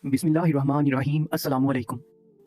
बिस्मिल्लाहिर्रहमानिर्रहीम अस्सलाम वालेकुम।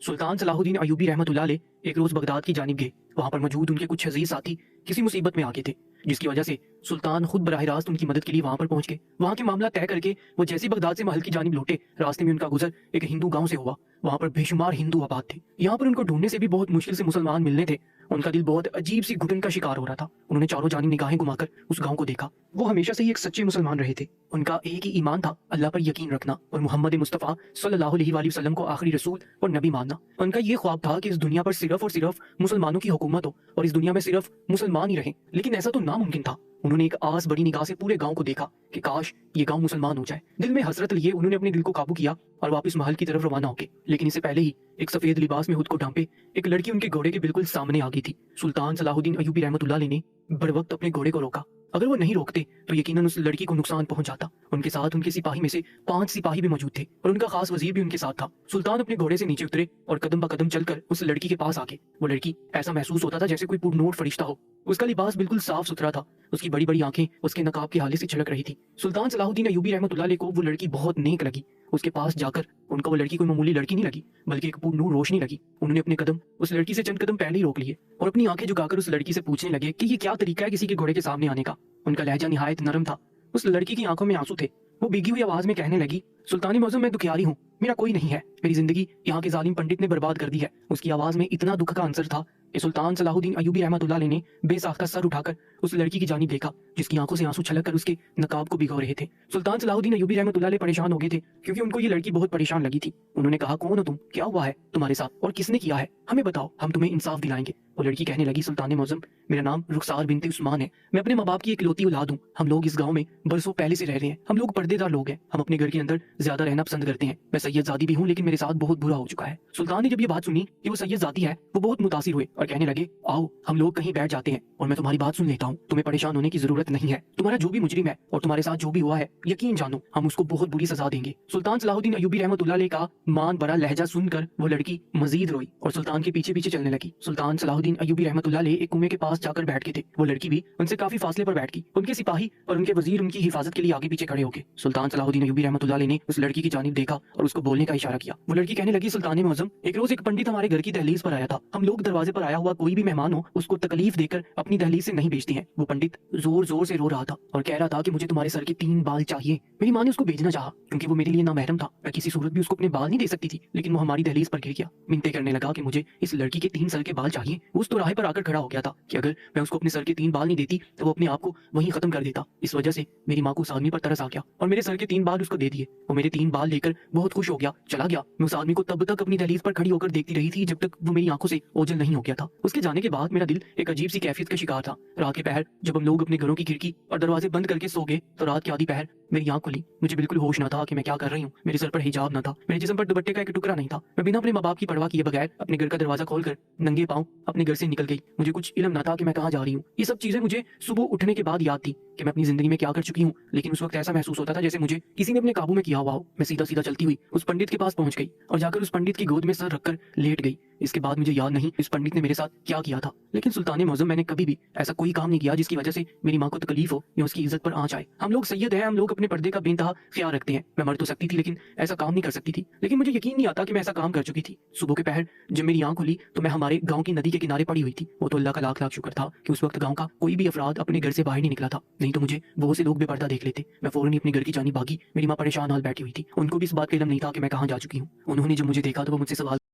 सुल्तान सलाहुद्दीन अय्यूबी रहमतुल्लाह अलैह एक रोज़ बगदाद की जानिब गए। वहाँ पर मौजूद उनके कुछ अजीज साथी किसी मुसीबत में आ गए थे, जिसकी वजह से सुल्तान खुद बराह रास्त उनकी मदद के लिए वहाँ पर पहुँच गए। वहाँ के मामला तय करके वो जैसे ही बगदाद से महल की जानिब लौटे, रास्ते में उनका गुजर एक हिंदू गाँव से हुआ। वहाँ पर बेशुमार हिंदू आबाद थे। यहाँ पर उनको ढूंढने से भी बहुत मुश्किल से मुसलमान मिलने थे। उनका दिल बहुत अजीब सी घुटन का शिकार हो रहा था। उन्होंने चारों जानिब निगाहें घुमाकर उस गांव को देखा। वो हमेशा से ही एक सच्चे मुसलमान रहे थे। उनका एक ही ईमान था, अल्लाह पर यकीन रखना और मोहम्मद मुस्तफ़ा सल्लल्लाहु अलैहि वसल्लम को आखिरी रसूल और नबी मानना। उनका ये ख्वाब था कि इस दुनिया पर सिर्फ और सिर्फ मुसलमानों की हुकूमत हो और इस दुनिया में सिर्फ मुसलमान ही रहें। लेकिन ऐसा तो नामुमकिन था। उन्होंने एक आस बड़ी निगाह से पूरे गांव को देखा कि काश ये गांव मुसलमान हो जाए। दिल में हसरत लिए उन्होंने अपने दिल को काबू किया और वापस महल की तरफ रवाना हो गए। लेकिन इससे पहले ही एक सफेद लिबास में खुद को ढांपे एक लड़की उनके घोड़े के बिल्कुल सामने आ गई थी। सुल्तान सलाहुद्दीन अय्यूबी रहमतुल्लाह अलैह ने बरवक्त अपने घोड़े को रोका। अगर वो नहीं रोकते तो यकीनन उस लड़की को नुकसान पहुंच जाता। उनके साथ उनके सिपाही में से 5 सिपाही भी मौजूद थे और उनका खास वजीर भी उनके साथ था। सुल्तान अपने घोड़े से नीचे उतरे और कदम ब कदम चलकर उस लड़की के पास आके वो लड़की ऐसा महसूस होता था जैसे कोई पुरनूर फरिश्ता हो। उसका लिबास बिल्कुल साफ सुथरा था। उसकी बड़ी बड़ी आंखें उसके नकाब के हाले से छलक रही थी। सुल्तान सलाहुद्दीन अय्यूबी रहमतुल्लाह अलैह को वो लड़की बहुत नेक लगी। उसके पास जाकर उनको वो लड़की कोई मामूली लड़की नहीं लगी, बल्कि एक पुरनूर रोशनी लगी। उन्होंने अपने कदम उस लड़की से चंद कदम पहले ही रोक लिए और अपनी आंखें झुकाकर उस लड़की से पूछने लगे कि ये क्या तरीका है किसी के घोड़े के सामने आने का। उनका लहजा निहायत नरम था। उस लड़की की आंखों में आंसू थे। वो भीगी हुई आवाज में कहने लगी, सुल्तानी मौज़म, मैं दुखियारी हूँ, मेरा कोई नहीं है। मेरी जिंदगी यहाँ के जालिम पंडित ने बर्बाद कर दी है। उसकी आवाज में इतना दुख का अंसर था कि सुल्तान सलाहुद्दीन अय्यूबी रहमतुल्लाह अलैह ने बेसाख्ता सर उठाकर उस लड़की की जानिब देखा, जिसकी आंखों से आंसू छलक कर उसके नकाब को भिगो रहे थे। सुल्तान सलाहुद्दीन अय्यूबी रहमतुल्लाह अलैह परेशान हो गए थे, क्योंकि उनको ये लड़की बहुत परेशान लगी थी। उन्होंने कहा, कौन हो तुम, क्या हुआ है तुम्हारे साथ और किसने किया है, हमें बताओ, हम तुम्हें इंसाफ दिलाएंगे। वो लड़की कहने लगी, सुल्तान मौज़म, मेरा नाम रुखसार बिनते उस्मान है। मैं अपने माँ बाप की इकलौती औलाद हूँ। हम लोग इस गाँव में बरसों पहले से रह रहे हैं। हम लोग पर्देदार लोग हैं। हम अपने घर के अंदर ज्यादा रहना पसंद करते हैं। मैं सैयदजादी भी हूँ, लेकिन मेरे साथ बहुत बुरा हो चुका है। सुल्तान ने जब ये बात सुनी कि वो सैयदजादी है, वो बहुत मुतासिर हुए और कहने लगे, आओ हम लोग कहीं बैठ जाते हैं और मैं तुम्हारी बात सुन लेता हूँ। तुम्हें परेशान होने की जरूरत नहीं है। तुम्हारा जो भी मुजरिम है और तुम्हारे साथ जो भी हुआ है, यकीन जानो हम उसको बहुत बुरी सजा देंगे। सुल्तान सलाहुद्दीन अय्यूबी रहमतुल्लाह अलैह का मान भरा लहजा सुनकर वो लड़की मजीद रोई और सुल्तान के पीछे पीछे चलने लगी। सुल्तान सलाहुद्दीन अय्यूबी रहमतुल्लाह अलैह एक कुएं के पास जाकर बैठ गए थे। वो लड़की भी उनसे काफी फासले पर बैठ गई। उनके सिपाही और उनके वजीर उनकी हिफाजत के लिए आगे पीछे खड़े हो गए। सुल्तान सलाहुद्दीन अय्यूबी रहमतुल्लाह अलैह ने उस लड़की की जानिब देखा और उसको बोलने का इशारा किया। वो लड़की कहने लगी, सुल्तान मौज़म, एक रोज एक पंडित हमारे घर की दहलीज पर आया था। हम लोग दरवाजे पर आया हुआ कोई भी मेहमान हो उसको तकलीफ देकर अपनी दहलीज से नहीं भेजते हैं। वो पंडित जोर जोर से रो रहा था और कह रहा था कि मुझे तुम्हारे सर के 3 बाल चाहिए। मेरी माँ ने उसको भेजना चाहा, क्योंकि वो मेरे लिए नामहरम था। मैं किसी सूरत भी उसको अपने बाल नहीं दे सकती थी, लेकिन वो हमारी दहलीज पर गिर गया। मिन्नतें करने लगा कि मुझे इस लड़की के 3 सर के बाल चाहिए। वो उस चौराहे पर आकर खड़ा हो गया था कि अगर मैं उसको अपने सर के 3 बाल नहीं देती तो वो अपने आप को वहीं खत्म कर देता। इस वजह से मेरी माँ को उस आदमी पर तरस आ गया और मेरे सर के 3 बाल उसको दे दिए। वो मेरे 3 बाल लेकर बहुत खुश हो गया, चला गया। मैं उस आदमी को तब तक अपनी दहलीज पर खड़ी होकर देखती रही थी जब तक वो मेरी आंखों से ओझल नहीं हो गया था। उसके जाने के बाद मेरा दिल एक अजीब सी कैफियत का शिकार था। रात के पहर जब हम लोग अपने घरों की खिड़की और दरवाजे बंद करके सो गए तो रात की आधी पहर मेरी आंख खुली। मुझे बिल्कुल होश ना था कि मैं क्या कर रही हूँ। मेरे सर पर हिजाब ना था, मेरे जिस्म पर दुपट्टे का एक टुकड़ा नहीं था। मैं बिना अपने माँ बाप की परवाह किए बगैर अपने घर का दरवाजा खोलकर नंगे पांव अपने घर से निकल गई। मुझे कुछ इल्म ना था कि मैं कहाँ जा रही हूँ। ये सब चीजें मुझे सुबह उठने के बाद याद थी कि मैं अपनी जिंदगी में क्या कर चुकी हूँ, लेकिन उस वक्त ऐसा महसूस होता था जैसे मुझे किसी ने अपने काबू में किया हुआ हो। मैं सीधा सीधा चलती हुई उस पंडित के पास पहुंच गई और जाकर उस पंडित की गोद में सर रखकर लेट गई। इसके बाद मुझे याद नहीं इस पंडित ने मेरे साथ क्या किया था, लेकिन सुल्तान मौज़म, मैंने कभी भी ऐसा कोई काम नहीं किया जिसकी वजह से मेरी माँ को तकलीफ हो या उसकी इज्जत पर आंच आए। हम लोग सैयद हैं, हम लोग अपने पर्दे का बेइंतहा ख्याल रखते हैं। मैं मर तो सकती थी लेकिन ऐसा काम नहीं कर सकती थी। लेकिन मुझे यकीन नहीं आता कि मैं ऐसा काम कर चुकी थी। सुबह के पहर जब मेरी आंख खुली तो मैं हमारे गाँव की नदी के किनारे पड़ी हुई थी। वो तो अल्लाह का लाख लाख शुक्र था कि उस वक्त गाँव का कोई भी अफराद अपने घर से बाहर नहीं निकला था, नहीं तो मुझे बहुत से लोग बेपर्दा देख लेते। मैं फौरन ही अपने घर की जानिब भागी। मेरी माँ परेशान हाल बैठी हुई थी। उनको भी इस बात का इल्म नहीं था कि मैं कहाँ जा चुकी हूँ। उन्होंने जब मुझे देखा तो वो मुझसे सवाल